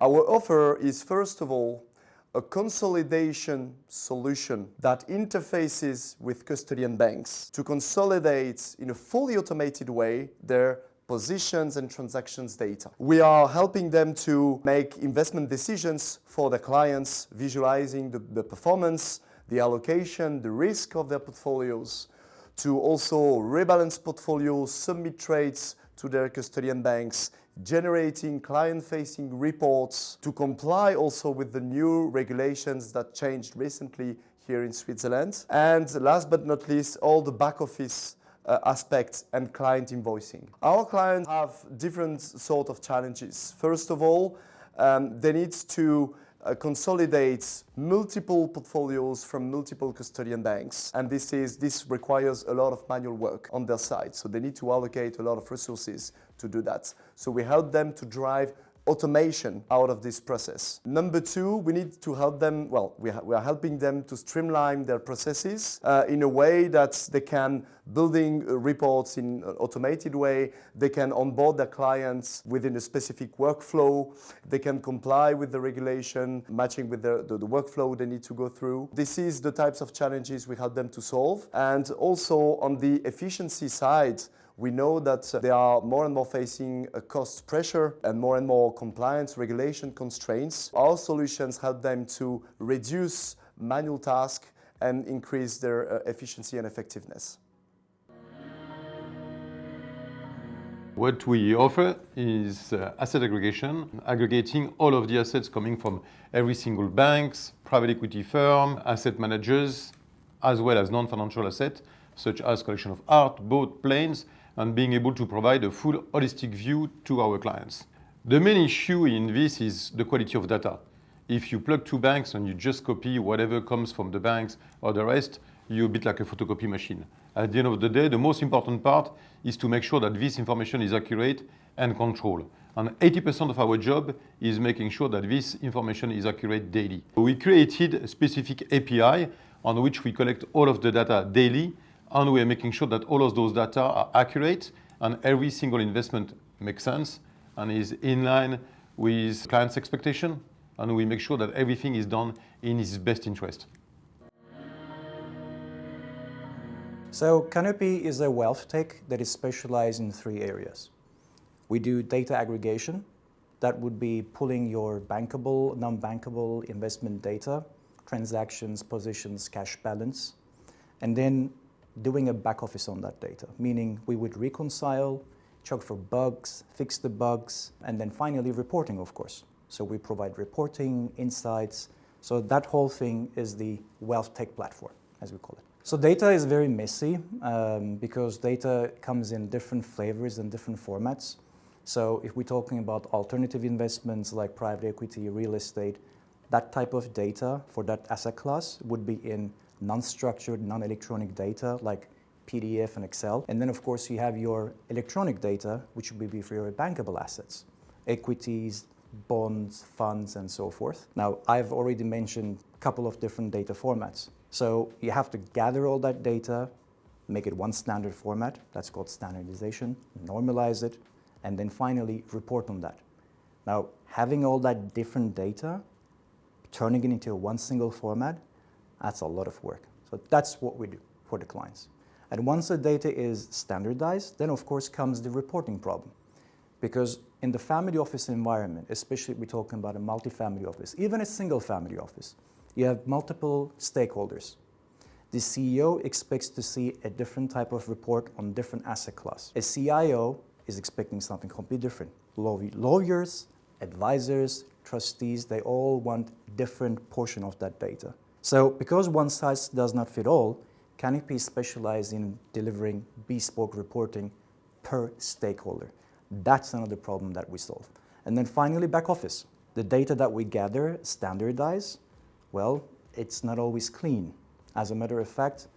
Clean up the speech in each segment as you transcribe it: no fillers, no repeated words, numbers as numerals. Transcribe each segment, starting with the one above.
Our offer is, first of all, a consolidation solution that interfaces with custodian banks to consolidate in a fully automated way their positions and transactions data. We are helping them to make investment decisions for their clients, visualizing the performance, the allocation, the risk of their portfolios, to also rebalance portfolios, submit trades to their custodian banks, generating client-facing reports, to comply also with the new regulations that changed recently here in Switzerland. And last but not least, all the back office aspects and client invoicing. Our clients have different sort of challenges. First of all, they need to consolidate multiple portfolios from multiple custodian banks, and this requires a lot of manual work on their side, so they need to allocate a lot of resources to do that. So we help them to drive automation out of this process. Number two, we need to help them, we are helping them to streamline their processes in a way that they can building reports in an automated way, they can onboard their clients within a specific workflow, they can comply with the regulation, matching with the workflow they need to go through. This is the types of challenges we help them to solve. And also on the efficiency side, we know that they are more and more facing a cost pressure and more compliance regulation constraints. Our solutions help them to reduce manual tasks and increase their efficiency and effectiveness. What we offer is asset aggregation, aggregating all of the assets coming from every single banks, private equity firm, asset managers, as well as non-financial assets, such as collection of art, boat, planes, and being able to provide a full holistic view to our clients. The main issue in this is the quality of data. If you plug two banks and you just copy whatever comes from the banks or the rest, you're a bit like a photocopy machine. At the end of the day, the most important part is to make sure that this information is accurate and controlled. And 80% of our job is making sure that this information is accurate daily. We created a specific API on which we collect all of the data daily, and we are making sure that all of those data are accurate and every single investment makes sense and is in line with clients' expectation, and we make sure that everything is done in his best interest. So Canopy is a wealth tech that is specialized in 3 areas. We do data aggregation. That would be pulling your bankable, non-bankable investment data, transactions, positions, cash balance, and then doing a back office on that data, meaning we would reconcile, check for bugs, fix the bugs, and then finally reporting, of course. So we provide reporting, insights. So that whole thing is the wealth tech platform, as we call it. So data is very messy because data comes in different flavors and different formats. So if we're talking about alternative investments like private equity, real estate, that type of data for that asset class would be in non-structured, non-electronic data like PDF and Excel. And then of course you have your electronic data, which would be for your bankable assets, equities, bonds, funds, and so forth. Now, I've already mentioned a couple of different data formats. So you have to gather all that data, make it one standard format, that's called standardization, normalize it, and then finally report on that. Now, having all that different data, turning it into one single format, that's a lot of work. So that's what we do for the clients. And once the data is standardized, then of course comes the reporting problem. Because in the family office environment, especially we're talking about a multi-family office, even a single family office, you have multiple stakeholders. The CEO expects to see a different type of report on different asset class. A CIO is expecting something completely different. Lawyers, advisors, trustees, they all want different portion of that data. So because one size does not fit all, Canopy specializes in delivering bespoke reporting per stakeholder. That's another problem that we solve. And then finally, back office. The data that we gather, standardize, well, it's not always clean. As a matter of fact,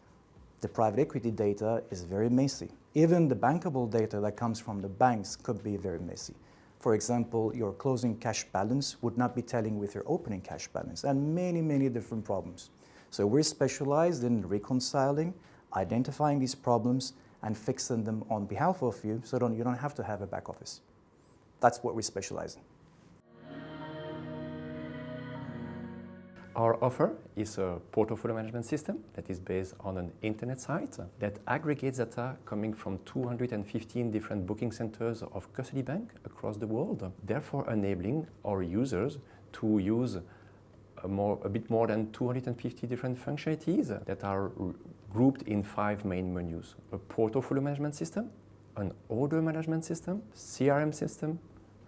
the private equity data is very messy. Even the bankable data that comes from the banks could be very messy. For example, your closing cash balance would not be telling with your opening cash balance, and many, many different problems. So we're specialized in reconciling, identifying these problems, and fixing them on behalf of you so you don't have to have a back office. That's what we specialize in. Our offer is a portfolio management system that is based on an internet site that aggregates data coming from 215 different booking centers of Custody Bank across the world, therefore enabling our users to use a bit more than 250 different functionalities that are grouped in 5 main menus: a portfolio management system, an order management system, CRM system,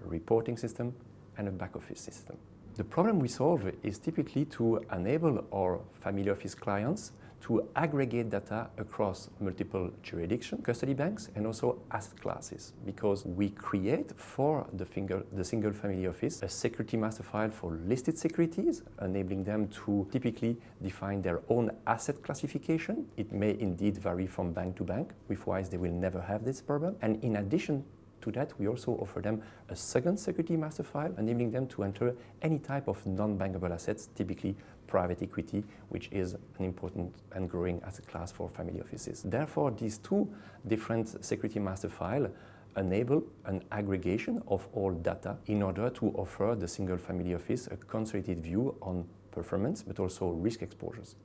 a reporting system, and a back office system. The problem we solve is typically to enable our family office clients to aggregate data across multiple jurisdictions, custody banks, and also asset classes, because we create for the single family office a security master file for listed securities, enabling them to typically define their own asset classification. It may indeed vary from bank to bank, with Wise they will never have this problem. And in addition to that, we also offer them a second security master file, enabling them to enter any type of non-bankable assets, typically private equity, which is an important and growing asset class for family offices. Therefore, these 2 different security master files enable an aggregation of all data in order to offer the single family office a consolidated view on performance, but also risk exposures.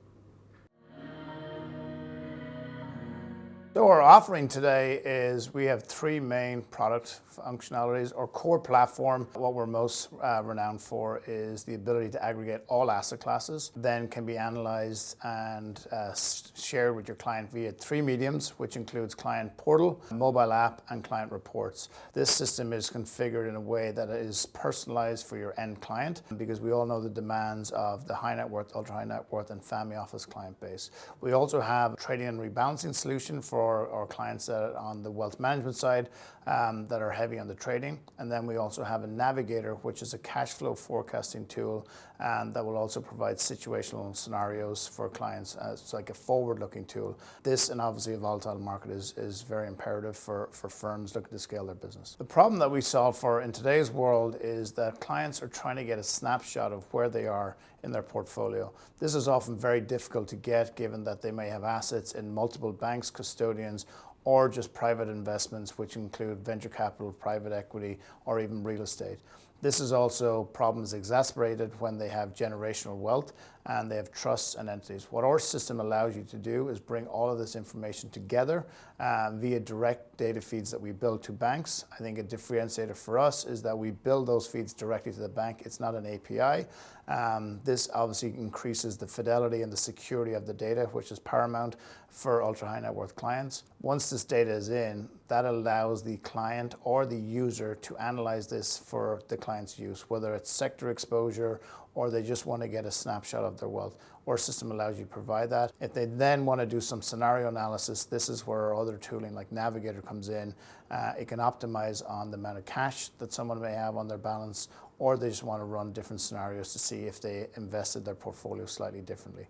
So our offering today is we have 3 main product functionalities. Our core platform, what we're most renowned for, is the ability to aggregate all asset classes, then can be analyzed and shared with your client via 3 mediums, which includes client portal, mobile app, and client reports. This system is configured in a way that is personalized for your end client, because we all know the demands of the high net worth, ultra high net worth, and family office client base. We also have a trading and rebalancing solution for our clients that are on the wealth management side that are heavy on the trading. And then we also have a navigator, which is a cash flow forecasting tool that will also provide situational scenarios for clients. It's like a forward-looking tool. This, and obviously a volatile market, is very imperative for firms looking to scale their business. The problem that we solve for in today's world is that clients are trying to get a snapshot of where they are in their portfolio. This is often very difficult to get, given that they may have assets in multiple banks, custodians, or just private investments, which include venture capital, private equity, or even real estate. This is also problems exacerbated when they have generational wealth and they have trusts and entities. What our system allows you to do is bring all of this information together via direct data feeds that we build to banks. I think a differentiator for us is that we build those feeds directly to the bank. It's not an API. This obviously increases the fidelity and the security of the data, which is paramount for ultra high net worth clients. Once this data is in, that allows the client or the user to analyze this for the client's use, whether it's sector exposure or they just want to get a snapshot of their wealth. Our system allows you to provide that. If they then want to do some scenario analysis, this is where our other tooling like Navigator comes in. It can optimize on the amount of cash that someone may have on their balance, or they just want to run different scenarios to see if they invested their portfolio slightly differently.